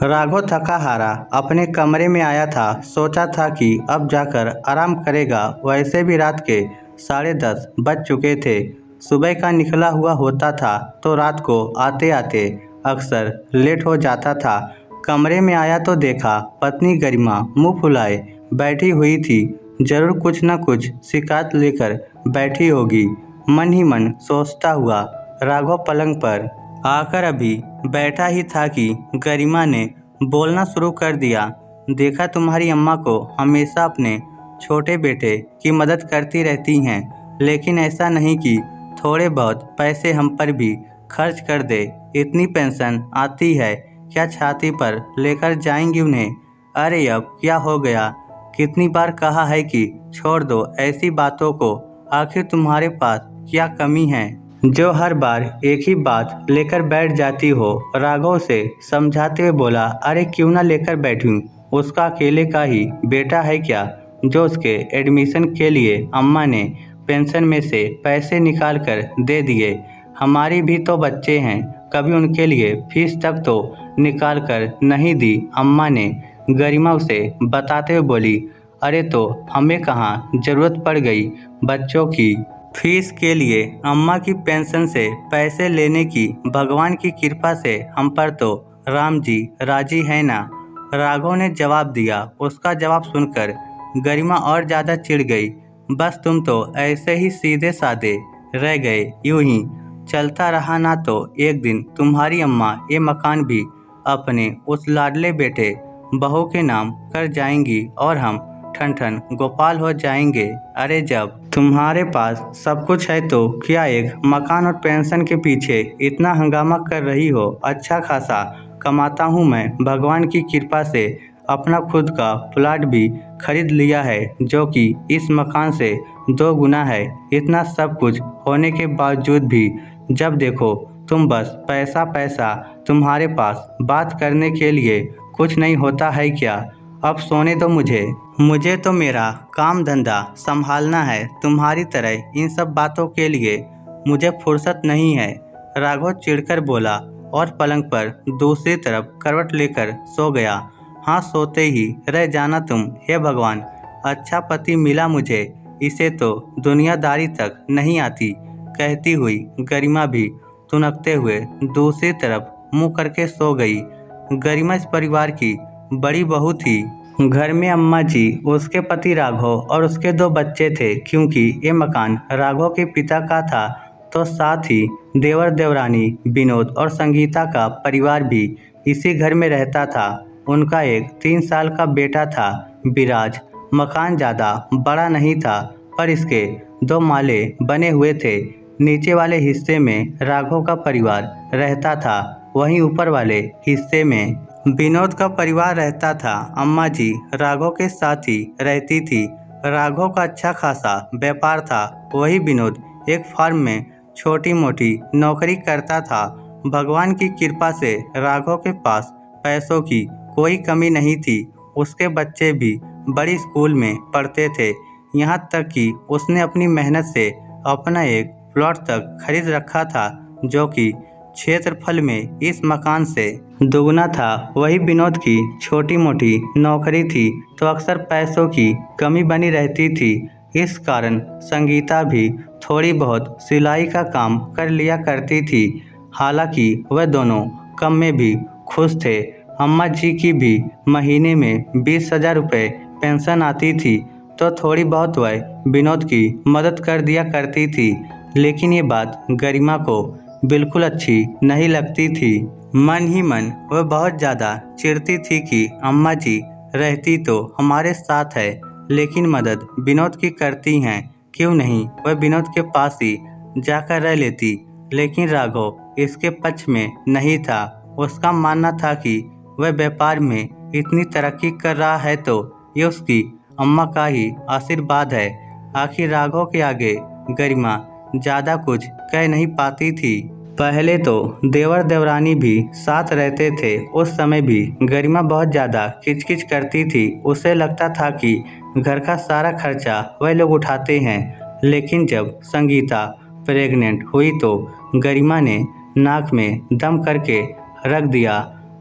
राघव थका हारा अपने कमरे में आया था। सोचा था कि अब जाकर आराम करेगा। वैसे भी रात के 10:30 बज चुके थे। सुबह का निकला हुआ होता था तो रात को आते आते अक्सर लेट हो जाता था। कमरे में आया तो देखा पत्नी गरिमा मुंह फुलाए बैठी हुई थी। जरूर कुछ न कुछ शिकायत लेकर बैठी होगी। मन ही मन सोचता हुआ राघव पलंग पर आकर अभी बैठा ही था कि गरिमा ने बोलना शुरू कर दिया। देखा तुम्हारी अम्मा को हमेशा अपने छोटे बेटे की मदद करती रहती हैं, लेकिन ऐसा नहीं कि थोड़े बहुत पैसे हम पर भी खर्च कर दे। इतनी पेंशन आती है, क्या छाती पर लेकर जाएंगी उन्हें? अरे अब क्या हो गया? कितनी बार कहा है कि छोड़ दो ऐसी बातों को। आखिर तुम्हारे पास क्या कमी है जो हर बार एक ही बात लेकर बैठ जाती हो? राघव से समझाते हुए बोला, अरे क्यों ना लेकर बैठूं? उसका अकेले का ही बेटा है क्या जो उसके एडमिशन के लिए अम्मा ने पेंशन में से पैसे निकाल कर दे दिए? हमारी भी तो बच्चे हैं, कभी उनके लिए फीस तक तो निकाल कर नहीं दी अम्मा ने। गरिमा उसे बताते हुए बोली, अरे तो हमें कहाँ ज़रूरत पड़ गई बच्चों की फीस के लिए अम्मा की पेंशन से पैसे लेने की? भगवान की कृपा से हम पर तो राम जी राजी है ना? राघव ने जवाब दिया। उसका जवाब सुनकर गरिमा और ज़्यादा चिढ़ गई। बस तुम तो ऐसे ही सीधे साधे रह गए। यूं ही चलता रहा ना तो एक दिन तुम्हारी अम्मा ये मकान भी अपने उस लाडले बेटे बहू के नाम कर जाएंगी और हम ठन ठन गोपाल हो जाएंगे। अरे जब तुम्हारे पास सब कुछ है तो क्या एक मकान और पेंशन के पीछे इतना हंगामा कर रही हो? अच्छा खासा कमाता हूँ मैं, भगवान की कृपा से अपना खुद का प्लाट भी खरीद लिया है जो कि इस मकान से 2 गुना है। इतना सब कुछ होने के बावजूद भी जब देखो तुम बस पैसा पैसा। तुम्हारे पास बात करने के लिए कुछ नहीं होता है क्या? अब सोने दो मुझे तो मेरा काम धंधा संभालना है। तुम्हारी तरह इन सब बातों के लिए मुझे फुर्सत नहीं है। राघव चिढ़कर बोला और पलंग पर दूसरी तरफ करवट लेकर सो गया। हाँ, सोते ही रह जाना तुम। हे भगवान, अच्छा पति मिला मुझे, इसे तो दुनियादारी तक नहीं आती। कहती हुई गरिमा भी तुनकते हुए दूसरी तरफ मुंह करके सो गई। गरिमा इस परिवार की बड़ी बहू थी। घर में अम्मा जी, उसके पति राघव और उसके 2 बच्चे थे। क्योंकि ये मकान राघव के पिता का था तो साथ ही देवर देवरानी विनोद और संगीता का परिवार भी इसी घर में रहता था। उनका एक 3 साल का बेटा था विराज। मकान ज़्यादा बड़ा नहीं था पर इसके 2 माले बने हुए थे। नीचे वाले हिस्से में राघव का परिवार रहता था, वहीं ऊपर वाले हिस्से में विनोद का परिवार रहता था। अम्मा जी राघव के साथ ही रहती थी। राघव का अच्छा खासा व्यापार था, वही विनोद एक फार्म में छोटी मोटी नौकरी करता था। भगवान की कृपा से राघव के पास पैसों की कोई कमी नहीं थी। उसके बच्चे भी बड़ी स्कूल में पढ़ते थे, यहाँ तक कि उसने अपनी मेहनत से अपना एक प्लॉट तक खरीद रखा था जो कि क्षेत्रफल में इस मकान से दुगना था। वही विनोद की छोटी मोटी नौकरी थी तो अक्सर पैसों की कमी बनी रहती थी। इस कारण संगीता भी थोड़ी बहुत सिलाई का काम कर लिया करती थी। हालांकि वह दोनों कम में भी खुश थे। अम्मा जी की भी महीने में 20,000 रुपये पेंशन आती थी तो थोड़ी बहुत वह विनोद की मदद कर दिया करती थी। लेकिन ये बात गरिमा को बिल्कुल अच्छी नहीं लगती थी। मन ही मन वह बहुत ज़्यादा चिढ़ती थी कि अम्मा जी रहती तो हमारे साथ है, लेकिन मदद विनोद की करती हैं, क्यों नहीं वह विनोद के पास ही जाकर रह लेती। लेकिन राघव इसके पक्ष में नहीं था। उसका मानना था कि वह व्यापार में इतनी तरक्की कर रहा है तो ये उसकी अम्मा का ही आशीर्वाद है। आखिर राघव के आगे गरिमा ज़्यादा कुछ कह नहीं पाती थी। पहले तो देवर देवरानी भी साथ रहते थे। उस समय भी गरिमा बहुत ज़्यादा किचकिच करती थी। उसे लगता था कि घर का सारा खर्चा वह लोग उठाते हैं। लेकिन जब संगीता प्रेग्नेंट हुई तो गरिमा ने नाक में दम करके रख दिया।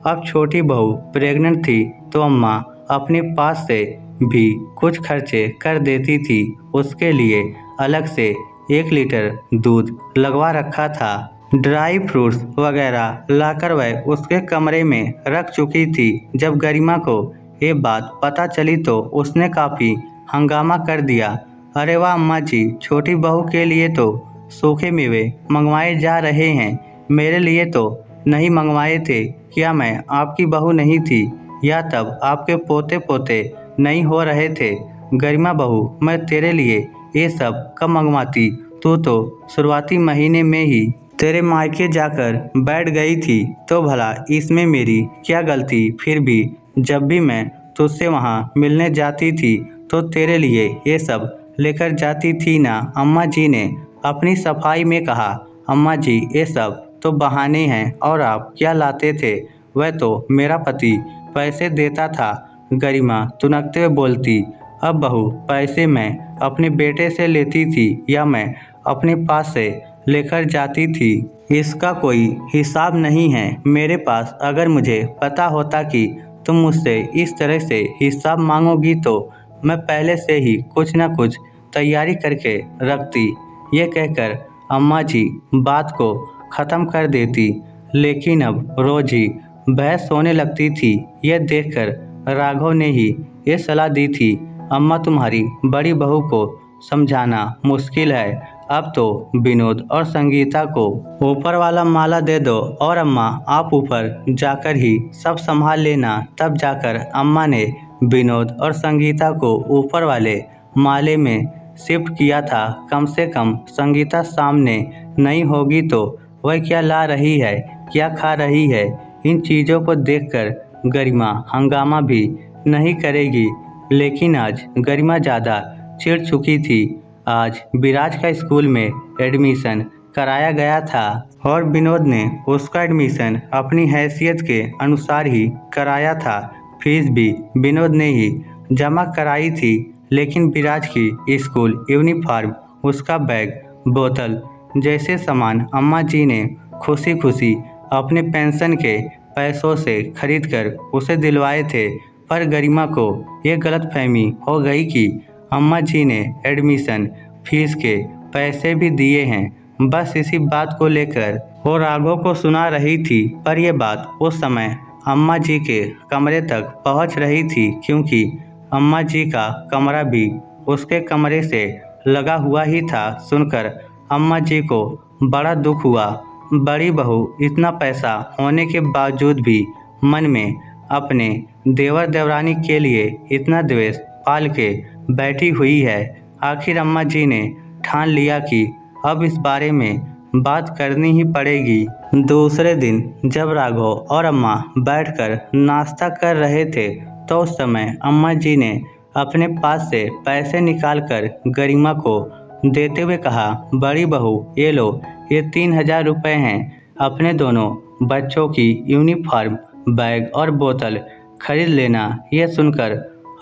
अब छोटी बहू प्रेग्नेंट थी तो अम्मा अपने पास से भी कुछ खर्चे कर देती थी। उसके लिए अलग से 1 लीटर दूध लगवा रखा था। ड्राई फ्रूट्स वगैरह लाकर वह उसके कमरे में रख चुकी थी। जब गरिमा को ये बात पता चली तो उसने काफ़ी हंगामा कर दिया। अरे वाह अम्मा जी, छोटी बहू के लिए तो सूखे मेवे मंगवाए जा रहे हैं, मेरे लिए तो नहीं मंगवाए थे। क्या मैं आपकी बहू नहीं थी, या तब आपके पोते पोते नहीं हो रहे थे? गरिमा बहू, मैं तेरे लिए ये सब कब मंगवाती? तू तो शुरुआती महीने में ही तेरे मायके जाकर बैठ गई थी, तो भला इसमें मेरी क्या गलती? फिर भी जब भी मैं तुझसे वहाँ मिलने जाती थी तो तेरे लिए ये सब लेकर जाती थी ना? अम्मा जी ने अपनी सफाई में कहा। अम्मा जी, ये सब तो बहाने हैं। और आप क्या लाते थे? वह तो मेरा पति पैसे देता था। गरिमा तुनकते हुए बोलती। अब बहू, पैसे मैं अपने बेटे से लेती थी या मैं अपने पास से लेकर जाती थी, इसका कोई हिसाब नहीं है मेरे पास। अगर मुझे पता होता कि तुम मुझसे इस तरह से हिसाब मांगोगी तो मैं पहले से ही कुछ न कुछ तैयारी करके रखती। ये कहकर अम्मा जी बात को ख़त्म कर देती, लेकिन अब रोज ही बहस होने लगती थी। यह देखकर राघव ने ही ये सलाह दी थी, अम्मा तुम्हारी बड़ी बहू को समझाना मुश्किल है। अब तो विनोद और संगीता को ऊपर वाला माला दे दो और अम्मा आप ऊपर जाकर ही सब संभाल लेना। तब जाकर अम्मा ने विनोद और संगीता को ऊपर वाले माले में शिफ्ट किया था। कम से कम संगीता सामने नहीं होगी तो वह क्या ला रही है, क्या खा रही है, इन चीज़ों को देखकर गरिमा हंगामा भी नहीं करेगी। लेकिन आज गरिमा ज़्यादा चिढ़ चुकी थी। आज विराज का स्कूल में एडमिशन कराया गया था और विनोद ने उसका एडमिशन अपनी हैसियत के अनुसार ही कराया था। फीस भी विनोद ने ही जमा कराई थी, लेकिन विराज की स्कूल यूनिफॉर्म, उसका बैग, बोतल जैसे सामान अम्मा जी ने खुशी खुशी अपने पेंशन के पैसों से खरीदकर उसे दिलवाए थे। पर गरिमा को ये गलतफहमी हो गई कि अम्मा जी ने एडमिशन फीस के पैसे भी दिए हैं। बस इसी बात को लेकर वो राघव को सुना रही थी। पर यह बात उस समय अम्मा जी के कमरे तक पहुंच रही थी, क्योंकि अम्मा जी का कमरा भी उसके कमरे से लगा हुआ ही था। सुनकर अम्मा जी को बड़ा दुख हुआ। बड़ी बहू इतना पैसा होने के बावजूद भी मन में अपने देवर देवरानी के लिए इतना द्वेष पाल के बैठी हुई है। आखिर अम्मा जी ने ठान लिया कि अब इस बारे में बात करनी ही पड़ेगी। दूसरे दिन जब राघव और अम्मा बैठकर नाश्ता कर रहे थे तो उस समय अम्मा जी ने अपने पास से पैसे निकालकर गरिमा को देते हुए कहा, बड़ी बहू ये लो, ये 3000 रुपये हैं। अपने दोनों बच्चों की यूनिफॉर्म, बैग और बोतल खरीद लेना। यह सुनकर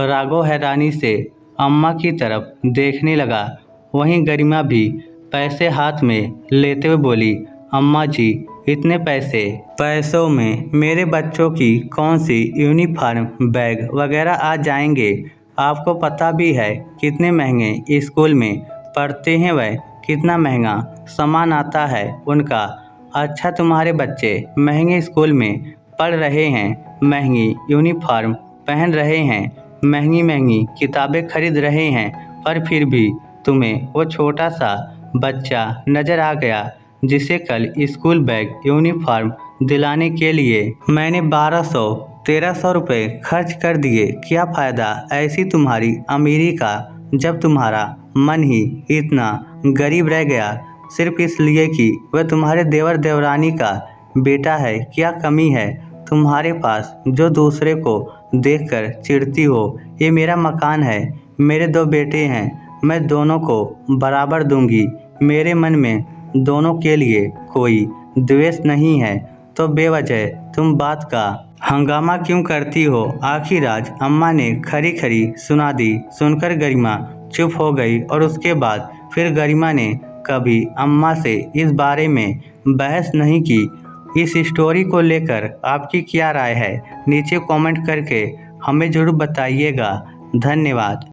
राघव हैरानी से अम्मा की तरफ देखने लगा। वहीं गरिमा भी पैसे हाथ में लेते हुए बोली, अम्मा जी इतने पैसों में मेरे बच्चों की कौन सी यूनिफॉर्म, बैग वगैरह आ जाएंगे? आपको पता भी है कितने महंगे स्कूल में पढ़ते हैं, वह कितना महंगा सामान आता है उनका। अच्छा तुम्हारे बच्चे महंगे स्कूल में पढ़ रहे हैं, महंगी यूनिफॉर्म पहन रहे हैं, महंगी महंगी किताबें खरीद रहे हैं, पर फिर भी तुम्हें वो छोटा सा बच्चा नज़र आ गया जिसे कल स्कूल बैग यूनिफॉर्म दिलाने के लिए मैंने 1200-1300 रुपये खर्च कर दिए। क्या फ़ायदा ऐसी तुम्हारी अमीरी का जब तुम्हारा मन ही इतना गरीब रह गया, सिर्फ इसलिए कि वह तुम्हारे देवर देवरानी का बेटा है। क्या कमी है तुम्हारे पास जो दूसरे को देखकर चिढ़ती हो? ये मेरा मकान है, मेरे 2 बेटे हैं, मैं दोनों को बराबर दूंगी। मेरे मन में दोनों के लिए कोई द्वेष नहीं है, तो बेवजह तुम बात का हंगामा क्यों करती हो? आखिर आज अम्मा ने खरी खरी सुना दी। सुनकर गरिमा चुप हो गई और उसके बाद फिर गरिमा ने कभी अम्मा से इस बारे में बहस नहीं की। इस स्टोरी को लेकर आपकी क्या राय है नीचे कमेंट करके हमें ज़रूर बताइएगा। धन्यवाद।